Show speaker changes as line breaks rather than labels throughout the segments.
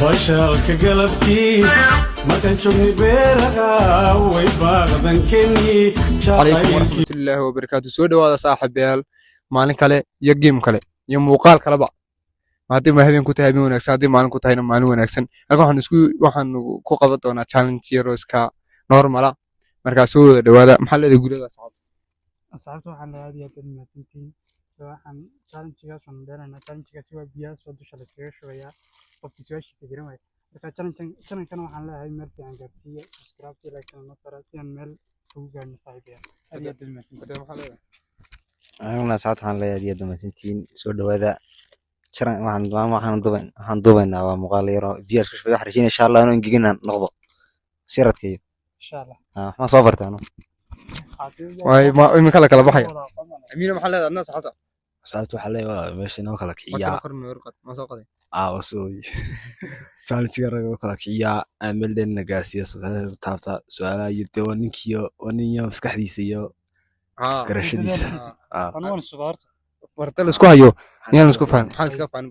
bashaalka galabtii markaan joognay beeraha way baaqdankeenii
calaykum waraxmatullaahi wabarakaatu. soo dhawaada saaxiibayaal, maalin kale iyo geem kale iyo muuqaal kaleba. haddii ma habeen ku tahay habeen wanaagsan, haddii maalin ku tahayna maalin wanaagsan. halkan waxaan ku qaban doonaa challenge yaro iska normala. markaa soo wada dhawaada. maxaa leedahay gurada
asxaabta waxaan leeyahay aad mahadsantiin. waxaan challenge-gaas aan dheeraynaa. challenge-gaasi waa biyaha soo dusha la iskaga shubayaa qofkii su'aashiisa garan waaya. marka challenge-kan waxaan leeyahay meel fiican gaarsiiya, subscribe iyo like na fara si aan meel ugu gaarno saaxiibayaal. aad iyo aad mahadsantiin.
maxaa leedahay
أنا ساعات حن لا يدي دم سنتين سود هذا شرا waxaan dubaynaa waa muuqaal yar oo video isku shubay xariijin insha Allah inuu ingigina noqdo shiradkii
insha Allah
ma soo bartaan
way ma imika la kala baxaya. amiina maxaa leedahay adna saxaabta
sababtu waxa leeyahay meesha inoo kala kiyaa
ma soo qaday
wasooy challenge yar kala kiyaa ameelden nagaasiyo su'aalaha taabta su'aalaha iyo ninkii oniyo maskaxdiisa iyo garashadiisa
anoo subaarta
warta la isku hayo yaan isku fahmin. maxaan iska fahmin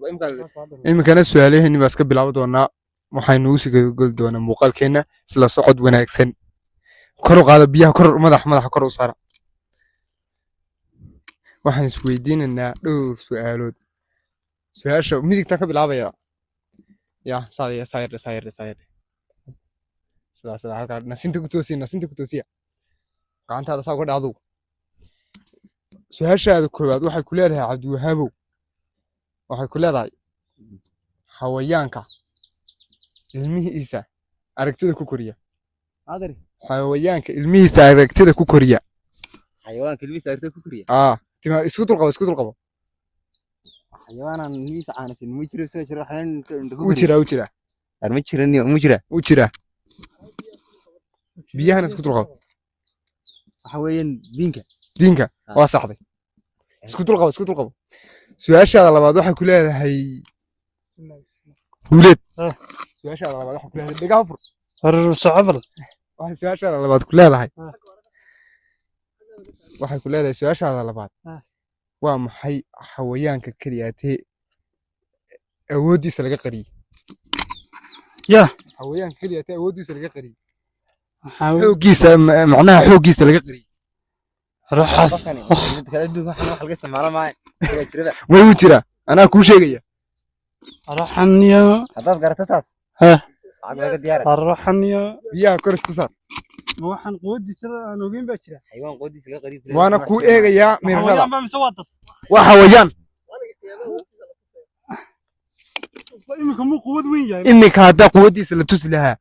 imikana su'aalaheeni baa iska bilaabi doonaa. waxaynu u sii gol doonaa muuqaalkeena isla socod wanaagsan. kor u qaada biyaha, kor madaxa kor u saara. waxaan isweydiinaynaa dhowr su'aalood. su'aasha midigta ka bilaabaya ya saayir sida halka nasinta ku toosiya gacantaada saa uga dhacdo. su'aashaada koowaad waxay ku leedahay Cabdiwahaabow, waxay ku leedahay xawayaanka ilmihiisa aragtida ku koriya. xayawaanka ilmihiisa aragtida ku koriya. tima isku dul qabo.
xayawaanan niisa aanay mu jiro soo jiro xayan
u jira biyahana isku dul qabo.
waxa weeyaan
diinka waa saxday. isku dul qabo. su'aashaada labaad waxay ku leedahay guuleed. su'aashaada labaad waxay ku leedahay dhigaha fur.
socodal
waxay su'aashaada labaad ku leedahay su'aashaada labaad waa maxay xawayaanka kaliyaatee awoodiisa laga qariyay? xawayaanka kaliyaatee awoodiisa laga qariyay, xooggiisa macnaha xooggiisa laga qariyay.
ruuxaas
kala duwan waxa laga isticmaalaa ma
way u jira anaa kuu sheegaya.
ruuxaniyo
hadaad garato taas laga diyaar
ruuxaniyo
biyaha kor isku saar.
ma waxaan quwadiisa aan ogeyn baa jira.
xayawaan qoodiisa laga qariib
waana kuu eegayaa mirnada.
waa
xawayaan
imika muu quwad weyn yahay.
imika haddaa quwadiisa la tusi lahaa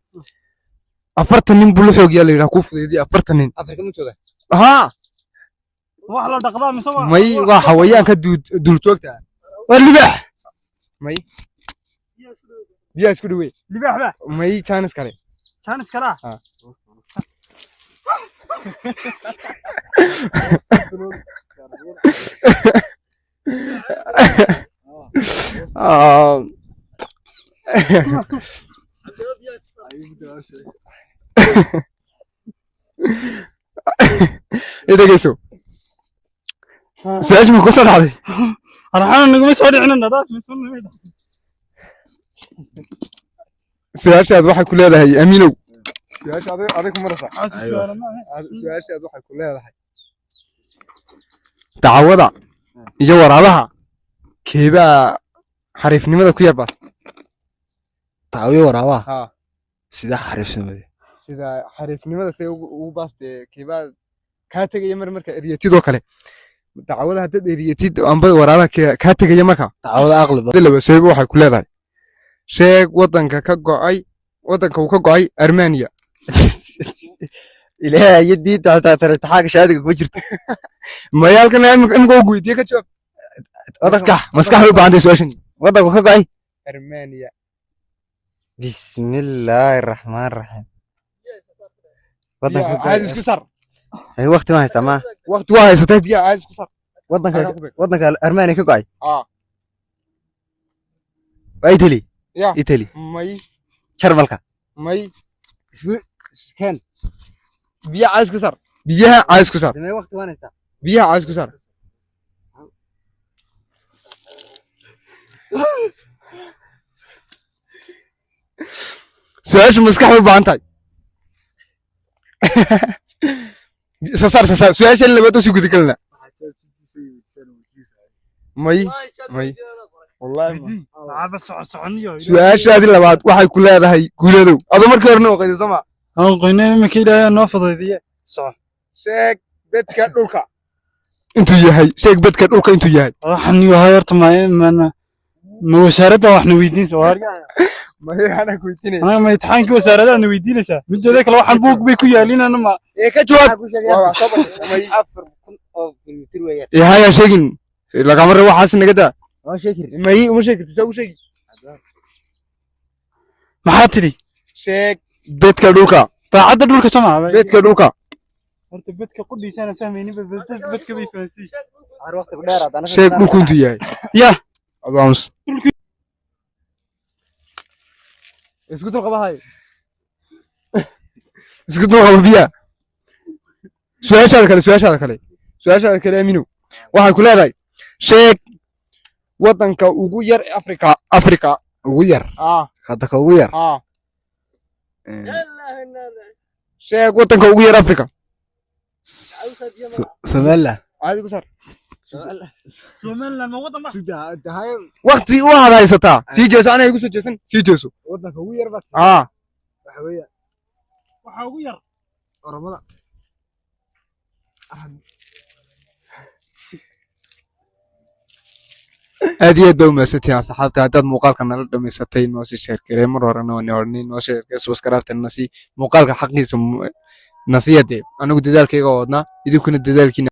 40 nin buu la xoog yaa la yidhaha kuu fudeediya 40 nin.
afrika ma jooga
wax la dhaqdaa mise waa
may waa xawayaanka duuljoogta.
waa libaax.
may biyaha isku dhawey.
libaax ba
may jaanis kale dhegeyso. su'aasha ma ku soo dhacday?
arxana naguma soo dhicin.
su'aashaad waxay ku leedahay Amiinow. su'aasha adig kuma rasa. su'aashaad waxay ku leedahay dacwada iyo waraabaha keebaa xariifnimada ku yar baas?
taawiyo waraabaha
ha
sida xariifnimada
say ugu baastee keebaa kaa tegaya marka eriyatidoo kale. dacwada haddaad eriyatid amba waraabaha kaa tegaya marka
dacwada aqli
laba sheego waxay ku leedahay sheeg wadanka uu ka go'ay Armenia.
ilaahay yadii taxaaga shaadiga ku jirta
mayaalkan imka ugu weydiye ka jawaab. maskax u baahan tahay su'aashan.
wadanka ka go'ay
Armenia.
bismillaahir rahmaanir rahiim. wadanka
caadi isku sar.
hay waqti ma haystaa ma
waqti waa haysatay biyaha caadi isku sar.
wadanka Armenia ka go'ay
waa
Italy
may
Jarmalka
may kan biyaha caadi isku sar.
waqti waan haystaa
biyaha caadi isku sar. su-aasha maskax u baahan tahay sasaar su-aasha labaad u sii guda galna may
Saacada soconiyo.
su-aashaadi labaad waxay ku leedahay guuladow adoo markii horena oqayda sama
Aan qoyneen imika ilaahay noo fudaydiye. Soco.
sheeg bedka dhulka intuu yahay sheeg bedka dhulka intuu yahay
Waxaan iyo hayarta ma wasaaradda waxna weydiinaysaa waaryaha.
maana ku weydiinay
Ana ma imtixaankii wasaaradda waxna weydiinaysaa. Mideeda kale waxaan buug bay ku yaalinana ma.
ee ka jawaab haya sheegin lagama rabo waxaas naga daa may uma sheegtid saa u sheegi
Maxaa tiri?
sheeg bedka dhulka
Baacada dhulka sama.
bedka dhulka
Horta bedka qudhiisana fahmaynin bedka bay fahansiis.
sheeg dhulku intuu yahay
Ya.
adams isku dul qabahay isku dul qaba biya su-aashaada kale aminu waxay ku leedahay sheeg wadanka ugu yar afrika ugu yar
Hadda ugu yar.
sheeg wadanka ugu yar afrika
Somaliland.
caadi ku saar
Somaliland ma wadan ma.
waqti u hada haysataa sii jeeso anaga igu soo jeesan sii jeeso
Wadanka ugu yar baa
Waxa ugu yar.
oromada aad iyo aad baa umaadsantihiin asxaabta haddaad muuqaalka nala dhamaysatay noo sii sheergaree mar horena waa niorni noo sheergaree subscribe nasi muuqaalka xaqiisa nasiyade anigu dadaalkayga wadnaa idinkuna dadaalkiina